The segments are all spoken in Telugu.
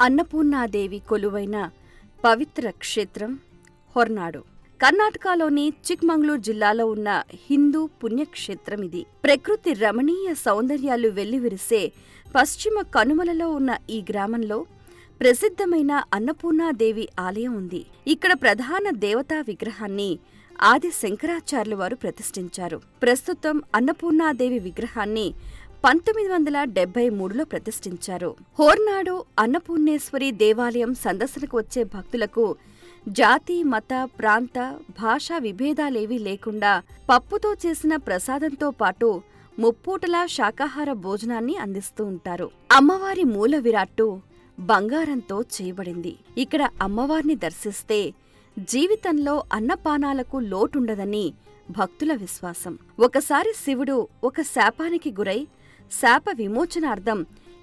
అన్నపూర్ణాదేవి కొలువైన పవిత్ర క్షేత్రం హొర్నాడు. కర్ణాటకలోని చిక్మంగళూరు జిల్లాలో ఉన్న హిందూ పుణ్యక్షేత్రం ఇది. ప్రకృతి రమణీయ సౌందర్యాలు వెల్లివిరిసే పశ్చిమ కనుమలలో ఉన్న ఈ గ్రామంలో ప్రసిద్ధమైన అన్నపూర్ణాదేవి ఆలయం ఉంది. ఇక్కడ ప్రధాన దేవతా విగ్రహాన్ని ఆది శంకరాచార్యులు వారు ప్రతిష్ఠించారు. ప్రస్తుతం అన్నపూర్ణాదేవి విగ్రహాన్ని 1973లో ప్రతిష్ఠించారు. హొర్నాడు అన్నపూర్ణేశ్వరి దేవాలయం సందర్శనకు వచ్చే భక్తులకు జాతి, మత, ప్రాంత, భాషా విభేదాలేవీ లేకుండా పప్పుతో చేసిన ప్రసాదంతో పాటు ముప్పూటలా శాకాహార భోజనాన్ని అందిస్తూ ఉంటారు. అమ్మవారి మూల విరాట్టు బంగారంతో చేయబడింది. ఇక్కడ అమ్మవారిని దర్శిస్తే జీవితంలో అన్నపానాలకు లోటుండదని భక్తుల విశ్వాసం. ఒకసారి శివుడు ఒక శాపానికి గురై శాప విమోచనార్థం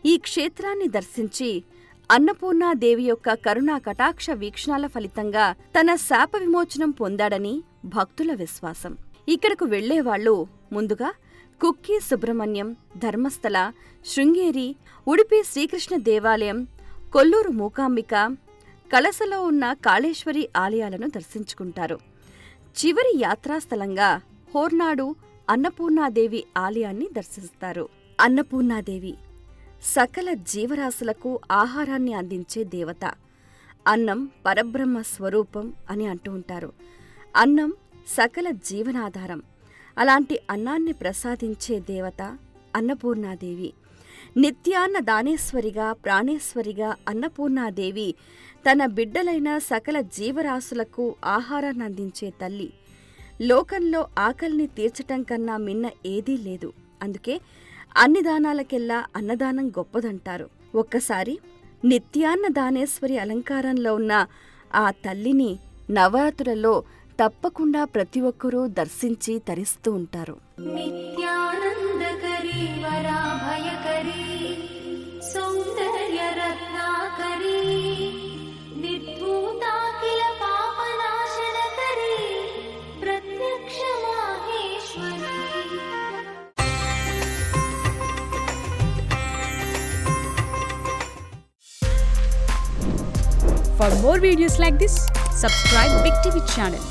ఈ క్షేత్రాన్ని దర్శించి అన్నపూర్ణాదేవి యొక్క కరుణా కటాక్ష వీక్షణాల ఫలితంగా తన శాప విమోచనం పొందాడని భక్తుల విశ్వాసం. ఇక్కడకు వెళ్లేవాళ్లు ముందుగా కుక్కి సుబ్రహ్మణ్యం, ధర్మస్థల, శృంగేరి, ఉడిపి శ్రీకృష్ణ దేవాలయం, కొల్లూరు మూకాంబిక, కళసలో ఉన్న కాళేశ్వరి ఆలయాలను దర్శించుకుంటారు. చివరి యాత్రాస్థలంగా హొర్నాడు అన్నపూర్ణాదేవి ఆలయాన్ని దర్శిస్తారు. అన్నపూర్ణాదేవి సకల జీవరాశులకు ఆహారాన్ని అందించే దేవత. అన్నం పరబ్రహ్మ స్వరూపం అని అంటూ ఉంటారు. అన్నం సకల జీవనాధారం. అలాంటి అన్నాన్ని ప్రసాదించే దేవత అన్నపూర్ణాదేవి. నిత్యాన్న దానేశ్వరిగా, ప్రాణేశ్వరిగా అన్నపూర్ణాదేవి తన బిడ్డలైన సకల జీవరాశులకు ఆహారాన్ని అందించే తల్లి. లోకంలో ఆకలిని తీర్చటం కన్నా మిన్న ఏదీ లేదు. అందుకే అన్ని దానాలకెల్లా అన్నదానం గొప్పదంటారు. ఒక్కసారి నిత్యాన్న దానేశ్వరి అలంకారంలో ఉన్న ఆ తల్లిని నవరాత్రులలో తప్పకుండా ప్రతి ఒక్కరూ దర్శించి తరిస్తూ ఉంటారు. For more videos like this, subscribe Big TV channel.